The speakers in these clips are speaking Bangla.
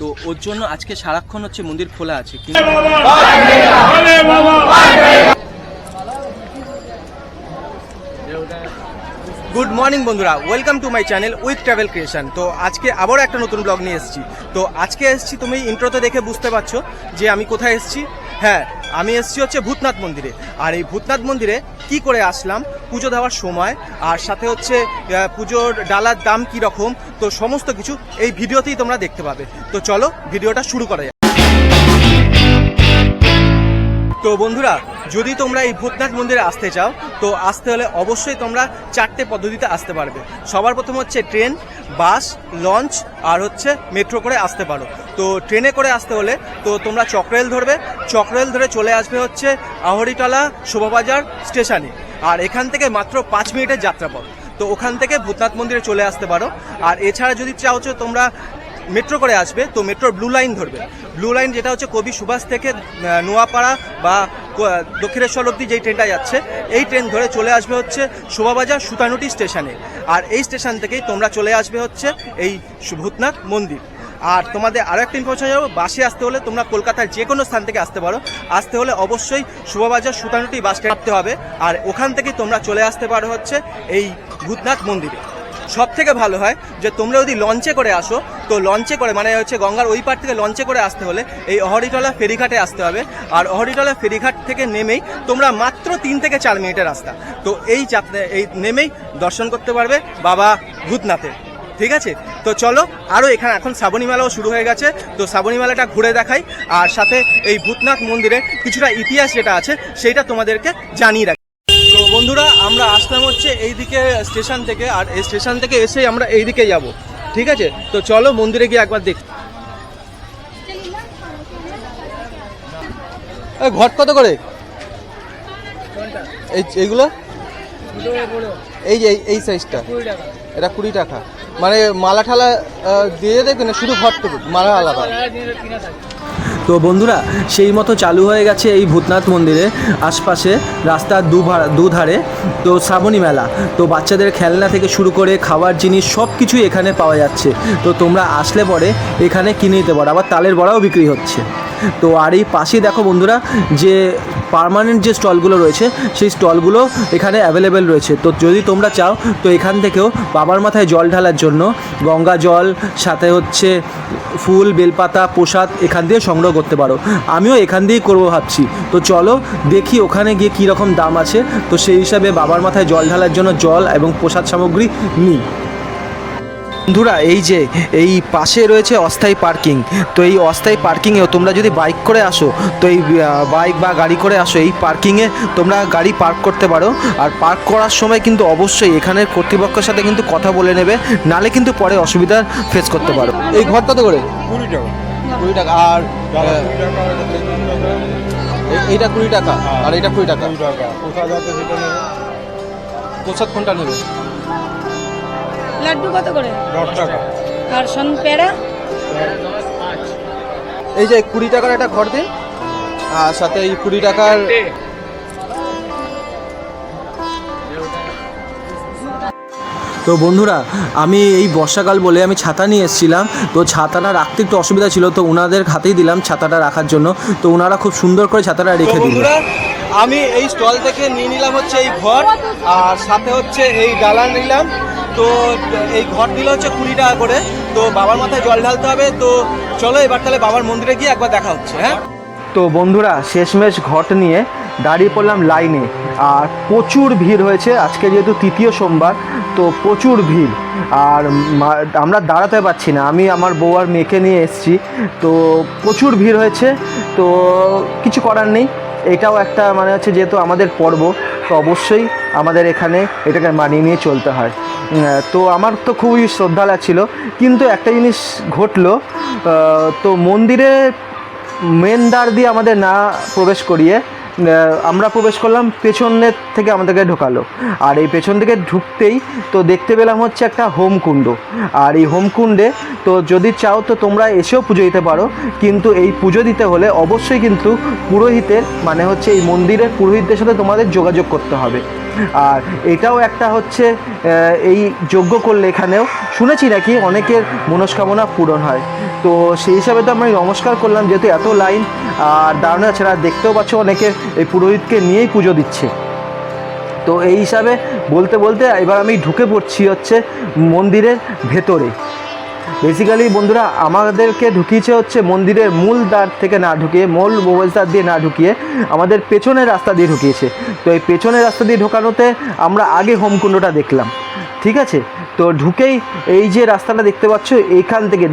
তো ওর জন্য আজকে সারাক্ষণ হচ্ছে মন্দির খোলা আছে। গুড মর্নিং বন্ধুরা, welcome to my channel with travel creation. তো আজকে আবারও একটা নতুন ব্লগ নিয়ে এসেছি। তো আজকে এসেছি, তুমি ইন্ট্রোতে দেখে বুঝতে পারছো যে আমি কোথায় এসেছি। হ্যাঁ, আমি এসেছি হচ্ছে ভূতনাথ মন্দিরে। আর এই ভূতনাথ মন্দিরে কি করে আসলাম, পুজো দেওয়ার সময়, আর সাথে হচ্ছে পুজোর ডালার দাম কি রকম, তো সমস্ত কিছু এই ভিডিওতেই তোমরা দেখতে পাবে। তো চলো ভিডিওটা শুরু করা যায়। তো বন্ধুরা, যদি তোমরা এই ভূতনাথ মন্দিরে আসতে চাও, তো আসতে হলে অবশ্যই তোমরা 4টে পদ্ধতিতে আসতে পারবে। সবার প্রথম হচ্ছে ট্রেন, বাস, লঞ্চ আর হচ্ছে মেট্রো করে আসতে পারো। তো ট্রেনে করে আসতে হলে তো তোমরা চক্রেল ধরবে, চক্রেল ধরে চলে আসবে হচ্ছে আহরিতলা শোভাবাজার স্টেশনে। আর এখান থেকে মাত্র 5 মিনিটের যাত্রাপথ। তো ওখান থেকে ভূতনাথ মন্দিরে চলে আসতে পারো। আর এছাড়া যদি চাও তোমরা মেট্রো করে আসবে, তো মেট্রোর ব্লু লাইন ধরবে। ব্লু লাইন যেটা হচ্ছে কবি সুভাষ থেকে নোয়াপাড়া বা দক্ষিণেশ্বর অব্দি যেই ট্রেনটা যাচ্ছে, এই ট্রেন ধরে চলে আসবে হচ্ছে শোভাবাজার সুতানুটি স্টেশনে। আর এই স্টেশন থেকেই তোমরা চলে আসবে হচ্ছে এই ভূতনাথ মন্দির। আর তোমাদের আরও একটা ইনফরমেশন যাবো, বাসে আসতে হলে তোমরা কলকাতার যে কোনো স্থান থেকে আসতে পারো। আসতে হলে অবশ্যই শোভাবাজার সুতানুটি বাস স্ট্যান্ড হবে। আর ওখান থেকে তোমরা চলে আসতে পারো হচ্ছে এই ভূতনাথ মন্দিরে। সব থেকে ভালো হয় যে তোমরা যদি লঞ্চে করে আসো, তো লঞ্চে করে মানে হচ্ছে গঙ্গার ওই পার থেকে লঞ্চে করে আসতে হলে এই অহরিতলা ফেরিঘাটে আসতে হবে। আর অহরিতলা ফেরিঘাট থেকে নেমেই তোমরা মাত্র 3 থেকে 4 মিনিটের রাস্তা। তো এই নেমেই দর্শন করতে পারবে বাবা ভূতনাথের। ঠিক আছে, তো চলো। আরও এখানে এখন শ্রাবণী মেলাও শুরু হয়ে গেছে, তো শ্রাবণী মেলাটা ঘুরে দেখাই। আর সাথে এই ভূতনাথ মন্দিরের কিছুটা ইতিহাস যেটা আছে সেইটা তোমাদেরকে জানিয়ে রাখি। তো বন্ধুরা, আমরা আসলাম হচ্ছে এইদিকে স্টেশন থেকে। আর এই স্টেশন থেকে এসেই আমরা এইদিকে যাব। ঠিক আছে, তো চলো মন্দিরে গিয়ে একবার দেখি। ঘট কত করে এইগুলো? এই যে এই সাইজটা এটা 20 টাকা। মানে মালা ঠালা দিয়ে দেবে না, শুধু ঘটটুকু, মালা আলাদা। তো বন্ধুরা, সেই মতো চালু হয়ে গেছে এই ভূতনাথ মন্দিরে আশপাশে রাস্তার দুধারে তো শ্রাবণী মেলা। তো বাচ্চাদের খেলনা থেকে শুরু করে খাবার জিনিস সব কিছুই এখানে পাওয়া যাচ্ছে। তো তোমরা আসলে পরে এখানে কিনে নিতে পারো। আবার তালের বড়াও বিক্রি হচ্ছে। তো আর এই পাশেই দেখো বন্ধুরা, যে পার্মানেন্ট যে স্টলগুলো রয়েছে সেই স্টলগুলো এখানে অ্যাভেলেবেল রয়েছে। তো যদি তোমরা চাও তো এখান থেকেও বাবার মাথায় জল ঢালার জন্য গঙ্গা জল, সাথে হচ্ছে ফুল, বেলপাতা, প্রসাদ এখান দিয়ে সংগ্রহ করতে পারো। আমিও এখান দিয়েই করবো ভাবছি। তো চলো দেখি ওখানে গিয়ে কী রকম দাম আছে। তো সেই হিসাবে বাবার মাথায় জল ঢালার জন্য জল এবং প্রসাদ সামগ্রী নিই। বন্ধুরা, এই যে এই পাশে রয়েছে অস্থায়ী পার্কিং। তো এই অস্থায়ী পার্কিংয়েও তোমরা যদি বাইক করে আসো, তো এই বাইক বা গাড়ি করে আসো, এই পার্কিংয়ে তোমরা গাড়ি পার্ক করতে পারো। আর পার্ক করার সময় কিন্তু অবশ্যই এখানের কর্তৃপক্ষের সাথে কিন্তু কথা বলে নেবে, নালে কিন্তু পরে অসুবিধার ফেস করতে পারো। এই ঘর কত করে? 20 টাকা। 20 টাকা। আর এইটা 20 টাকা, আর এটা 20 টাকা। প্রসাদ আছে সেটা নেবে। প্রসাদ কোনটা নেবে? লাড্ডু কত করে? 10 টাকা। আর সন পেড়া? এই যে 20 টাকার একটা ঘর দিন, আর সাথে এই 20 টাকার। তো বন্ধুরা, আমি এই বর্ষাকাল বলে আমি ছাতা নিয়ে এসেছিলাম। তো ছাতাটা রাখতে একটু অসুবিধা ছিল, তো ওনাদের হাতেই দিলাম ছাতাটা রাখার জন্য। তো ওনারা খুব সুন্দর করে ছাতাটা রেখে দিল। আমি এই স্টল থেকে নিয়ে নিলাম হচ্ছে এই ঘর, আর সাথে হচ্ছে এই ডালা নিলাম। তো এই ঘর দিল হচ্ছে 20 টাকা করে। তো বাবার মাথায় জল ঢালতে হবে। তো চলো এবার তাহলে বাবার মন্দিরে গিয়ে একবার দেখা হচ্ছে। হ্যাঁ, তো বন্ধুরা, শেষমেশ ঘট নিয়ে দাঁড়িয়ে পড়লাম লাইনে। আর প্রচুর ভিড় হয়েছে আজকে, যেহেতু তৃতীয় সোমবার, তো প্রচুর ভিড়। আর আমরা দাঁড়াতে পারছি না। আমি আমার বউ আর মেয়েকে নিয়ে এসেছি। তো প্রচুর ভিড় হয়েছে। তো কিছু করার নেই, এটাও একটা মানে হচ্ছে যেহেতু আমাদের পর্ব, তো অবশ্যই আমাদের এখানে এটাকে মানিয়ে নিয়ে চলতে হয়। তো আমার তো খুবই শ্রদ্ধা লাগছিল, কিন্তু একটা জিনিস ঘটলো। তো মন্দিরে মেন দ্বার দিয়ে আমাদের না প্রবেশ করিয়ে আমরা প্রবেশ করলাম পেছনের থেকে, আমাদেরকে ঢোকালো। আর এই পেছন থেকে ঢুকতেই তো দেখতে পেলাম হচ্ছে একটা হোমকুণ্ড। আর এই হোমকুণ্ডে তো যদি চাও তো তোমরা এসেও পুজো দিতে পারো, কিন্তু এই পুজো দিতে হলে অবশ্যই কিন্তু পুরোহিতের মানে হচ্ছে এই মন্দিরের পুরোহিতদের সাথে তোমাদের যোগাযোগ করতে হবে। আর এটাও একটা হচ্ছে এই যজ্ঞ করলে এখানেও শুনেছি নাকি অনেকের মনস্কামনা পূরণ হয়। তো সেই হিসাবে তো আমি নমস্কার করলাম, যেহেতু এত লাইন আর দাঁড়ানো আছে, আর দেখতেও পাচ্ছ অনেকে এই পুরোহিতকে নিয়েই পুজো দিচ্ছে। তো এই হিসাবে বলতে বলতে এবার আমি ঢুকে পড়ছি হচ্ছে মন্দিরের ভেতরে। বেসিক্যালি বন্ধুরা আমাদেরকে ঢুকিয়েছে হচ্ছে মন্দিরের মূল দ্বার থেকে না ঢুকিয়ে, মূল প্রবেশদ্বার দিয়ে না ঢুকিয়ে আমাদের পেছনের রাস্তা দিয়ে ঢুকিয়েছে। তো এই পেছনের রাস্তা দিয়ে ঢোকানোতে আমরা আগে হোমকুণ্ডটা দেখলাম, ঠিক আছে। তো ঢুকেই এই যে রাস্তাটা দেখতে পাচ্ছ, এইখান থেকে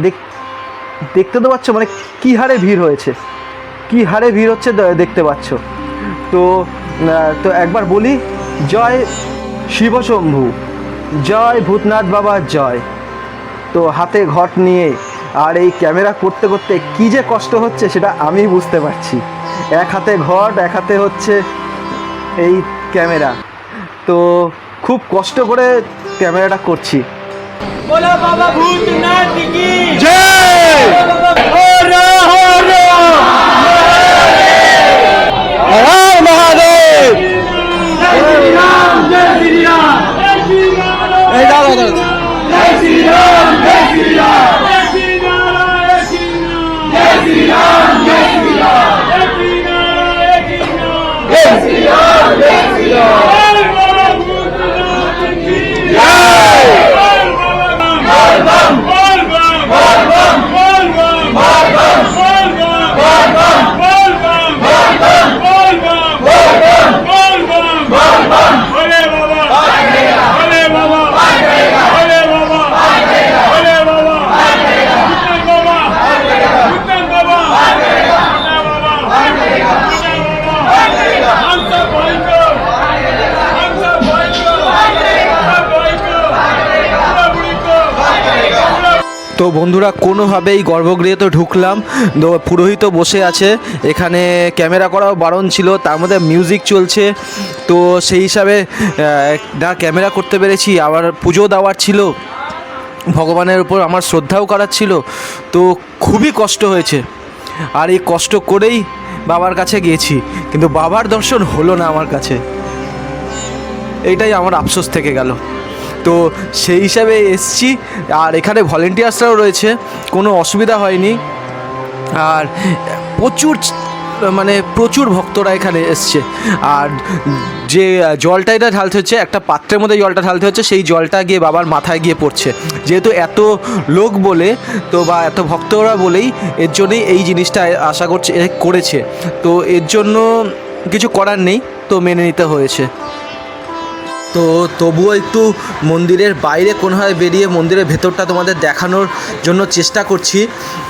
দেখতে তো পাচ্ছ মানে কী হারে ভিড় হয়েছে, কী হারে ভিড় হচ্ছে দেখতে পাচ্ছ। তো তো একবার বলি, জয় শিবশম্ভু, জয় ভূতনাথ বাবা জয়। তো হাতে ঘট নিয়ে আর এই ক্যামেরা করতে করতে কী যে কষ্ট হচ্ছে সেটা আমি বুঝতে পারছি। এক হাতে ঘট, এক হাতে হচ্ছে এই ক্যামেরা, তো খুব কষ্ট করে ক্যামেরাটা করছি। बोला बाबा भूतनाथ की জয়। হর মহাদেব। जय श्री राम जय श्री राम जय श्री राम এই দাও দাও जय श्री राम जय श्री राम जय श्री नारायण जय श्री राम जय श्री राम जय श्री नारायण जय श्री राम जय श्री राम बाबा भूतनाथ की जय बोल बम बोल बम बोल बम बोल बम बोल बम बोल बम बोल बम बोल बम बोल बम बोल बम बोल बम बोल बम बोले बाबा बोले बाबा बोले बाबा बोले बाबा भूतन बाबा भूतन बाबा हम सब भाई को তো বন্ধুরা কোনোভাবেই গর্ভগৃহে তো ঢুকলাম, তো পুরোহিত বসে আছে, এখানে ক্যামেরা করাও বারণ ছিল, তার মধ্যে মিউজিক চলছে। তো সেই হিসাবে না ক্যামেরা করতে পেরেছি, আবার পুজো দেওয়ার ছিল, ভগবানের উপর আমার শ্রদ্ধাও করার ছিল। তো খুবই কষ্ট হয়েছে, আর এই কষ্ট করেই বাবার কাছে গিয়েছি, কিন্তু বাবার দর্শন হলো না আমার কাছে, এইটাই আমার আফসোস থেকে গেল। তো সেই হিসাবে এসছি, আর এখানে ভলেন্টিয়ার্সরাও রয়েছে, কোনো অসুবিধা হয়নি। আর প্রচুর ভক্তরা এখানে এসছে। আর যে জলটা এটা ঢালতে হচ্ছে, একটা পাত্রের মধ্যে জলটা ঢালতে হচ্ছে, সেই জলটা গিয়ে বাবার মাথায় গিয়ে পড়ছে। যেহেতু এত লোক বলে তো বা এত ভক্তরা বলেই এর জন্যই এই জিনিসটা আশা করছে করেছে। তো এর জন্য কিছু করার নেই, তো মেনে নিতে হয়েছে। তো তবুও একটু মন্দিরের বাইরে কোনোভাবে বেরিয়ে মন্দিরের ভেতরটা তোমাদের দেখানোর জন্য চেষ্টা করছি।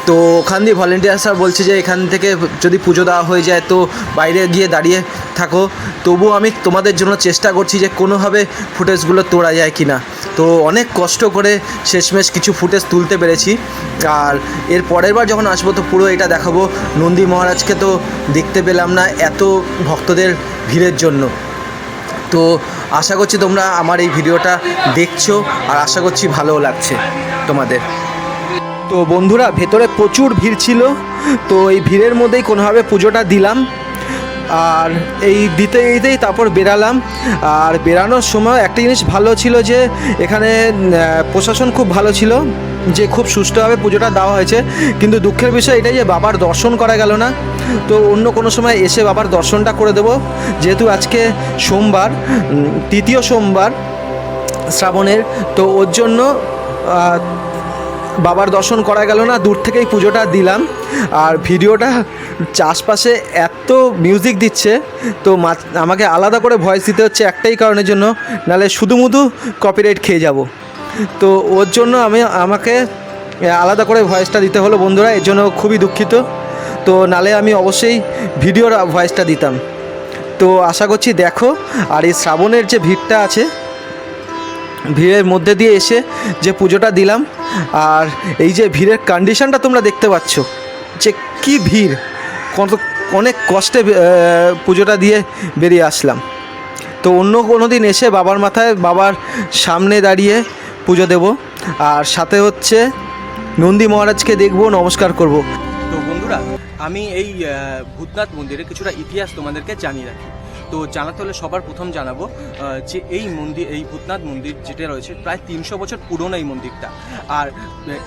তো ওখান দিয়ে ভলেন্টিয়ার্সরা বলছে যে এখান থেকে যদি পুজো দেওয়া হয়ে যায় তো বাইরে গিয়ে দাঁড়িয়ে থাকো। তবুও আমি তোমাদের জন্য চেষ্টা করছি যে কোনোভাবে ফুটেজগুলো তোলা যায় কি না। তো অনেক কষ্ট করে শেষমেশ কিছু ফুটেজ তুলতে পেরেছি। আর এর পরের বার যখন আসবো তো পুরো এটা দেখাবো। নন্দী মহারাজকে তো দেখতে পেলাম না এত ভক্তদের ভিড়ের জন্য। তো আশা করছি তোমরা আমার এই ভিডিওটা দেখছো, আর আশা করছি ভালোও লাগছে তোমাদের। তো বন্ধুরা ভেতরে প্রচুর ভিড় ছিল, তো এই ভিড়ের মধ্যেই কোনোভাবে পুজোটা দিলাম। আর এই দিতেই তারপর বেরালাম। আর বেরানোর সময় একটা জিনিস ভালো ছিল যে এখানে প্রশাসন খুব ভালো ছিল, যে খুব সুষ্ঠুভাবে পুজোটা দেওয়া হয়েছে। কিন্তু দুঃখের বিষয় এটাই যে বাবার দর্শন করা গেল না। তো অন্য কোনো সময় এসে বাবার দর্শনটা করে দেবো, যেহেতু আজকে সোমবার, তৃতীয় সোমবার শ্রাবণের। তো ওর জন্য বাবার দর্শন করা গেল না, দূর থেকেই পুজোটা দিলাম। আর ভিডিওটা চাষপাশে এত মিউজিক দিচ্ছে, তো আমাকে আলাদা করে ভয়েস দিতে হচ্ছে একটাই কারণের জন্য, নাহলে শুধুমুধু কপিরাইট খেয়ে যাব। তো ওর জন্য আমাকে আলাদা করে ভয়েসটা দিতে হলো বন্ধুরা, এর জন্য খুবই দুঃখিত। তো নালে আমি অবশ্যই ভিডিওর ভয়েসটা দিতাম। তো আশা করছি দেখো। আর এই শ্রাবণের যে ভিড়টা আছে, ভিড়ের মধ্যে দিয়ে এসে যে পুজোটা দিলাম, আর এই যে ভিড়ের কন্ডিশনটা তোমরা দেখতে পাচ্ছ যে কি ভিড়, অনেক কষ্টে পুজোটা দিয়ে বেরিয়ে আসলাম। তো অন্য কোনো দিন এসে বাবার মাথায়, বাবার সামনে দাঁড়িয়ে পুজো দেব, আর সাথে হচ্ছে নন্দী মহারাজকে দেখব, নমস্কার করব। তো বন্ধুরা আমি এই ভূতনাথ মন্দিরের কিছুটা ইতিহাস তোমাদেরকে জানিয়ে রাখি। তো জানাতে হলে সবার প্রথম জানাবো যে এই মন্দির, এই ভূতনাথ মন্দির যেটা রয়েছে প্রায় 300 বছর পুরনো এই মন্দিরটা। আর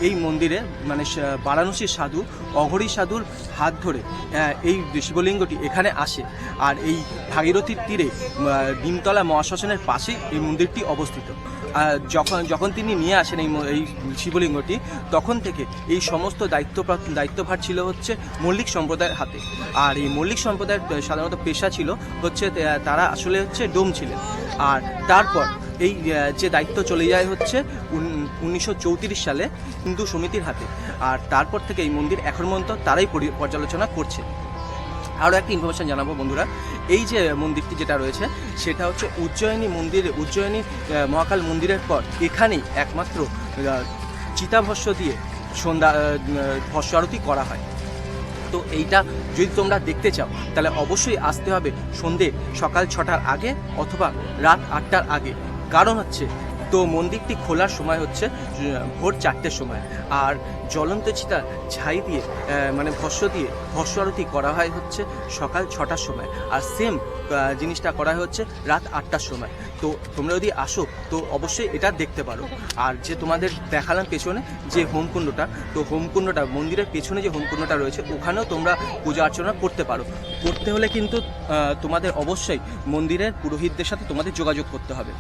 এই মন্দিরে মানে বারাণসীর সাধু অঘরী সাধুর হাত ধরে এই শিবলিঙ্গটি এখানে আসে। আর এই ভাগীরথীর তীরে ডিমতলা মহাশ্মশানের পাশে এই মন্দিরটি অবস্থিত। যখন তিনি নিয়ে আসেন এই শিবলিঙ্গটি, তখন থেকে এই সমস্ত দায়িত্বভার ছিল হচ্ছে মল্লিক সম্প্রদায়ের হাতে। আর এই মল্লিক সম্প্রদায়ের সাধারণত পেশা ছিল হচ্ছে তারা আসলে হচ্ছে ডোম ছিলেন। আর তারপর এই যে দায়িত্ব চলে যায় হচ্ছে 1934 সালে হিন্দু সমিতির হাতে। আর তারপর থেকে এই মন্দির এখন পর্যন্ত তারাই পর্যালোচনা করছে। আরও একটা ইনফরমেশন জানাবো বন্ধুরা, এই যে মন্দিরটি যেটা রয়েছে সেটা হচ্ছে উজ্জয়িনী মহাকাল মন্দিরের পর এখানেই একমাত্র চিতাভস্য দিয়ে ভস্য আরতি করা হয়। তো এইটা যদি তোমরা দেখতে চাও তাহলে অবশ্যই আসতে হবে সকাল 6টার আগে অথবা রাত 8টার আগে। কারণ হচ্ছে তো মন্দিরটি খোলার সময় হচ্ছে ভোর 4টের সময়। আর জ্বলন্ত চিতা ছাই দিয়ে মানে ভস্য আরতি করা হয় হচ্ছে সকাল 6টার সময়। আর সেম জিনিসটা করা হয় হচ্ছে রাত 8টার সময়। তো তোমরা যদি আসো তো অবশ্যই এটা দেখতে পারো। আর যে তোমাদের দেখালাম পেছনে যে হোমকুণ্ডটা, তো হোমকুণ্ডটা মন্দিরের পেছনে যে হোমকুণ্ডটা রয়েছে ওখানেও তোমরা পূজা অর্চনা করতে পারো। করতে হলে কিন্তু তোমাদের অবশ্যই মন্দিরের পুরোহিতদের সাথে তোমাদের যোগাযোগ করতে হবে।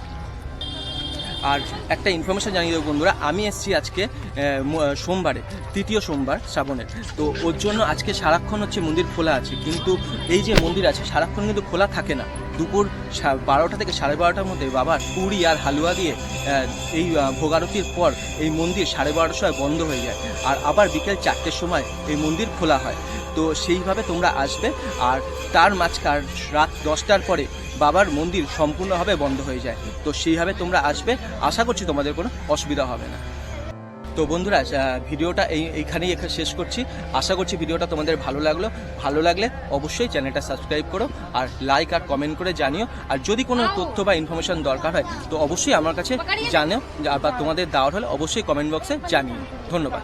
আর একটা ইনফরমেশন জানিয়ে দেবো বন্ধুরা, আমি এসেছি আজকে সোমবারে, 3য় সোমবার শ্রাবণের। তো ওর জন্য আজকে সারাক্ষণ হচ্ছে মন্দির খোলা আছে, কিন্তু এই যে মন্দির আছে সারাক্ষণ কিন্তু খোলা থাকে না। দুপুর 12টা থেকে 12:30টার মধ্যে বাবার পুরি আর হালুয়া দিয়ে এই ভোগারতির পর এই মন্দির 12:30টার সময় বন্ধ হয়ে যায়। আর আবার বিকেল 4টের সময় এই মন্দির খোলা হয়। তো সেইভাবে তোমরা আসবে। আর তার মাঝখান রাত 10টার পরে বাবার মন্দির সম্পূর্ণভাবে বন্ধ হয়ে যায়। তো সেইভাবে তোমরা আসবে, আশা করছি তোমাদের কোনো অসুবিধা হবে না। তো বন্ধুরা ভিডিওটা এইখানেই শেষ করছি। আশা করছি ভিডিওটা তোমাদের ভালো লাগলে অবশ্যই চ্যানেলটা সাবস্ক্রাইব করো আর লাইক আর কমেন্ট করে জানিও। আর যদি কোনো তথ্য বা ইনফরমেশন দরকার হয় তো অবশ্যই আমার কাছে জানিও, বা তোমাদের দেওয়ার হলে অবশ্যই কমেন্ট বক্সে জানিও। ধন্যবাদ।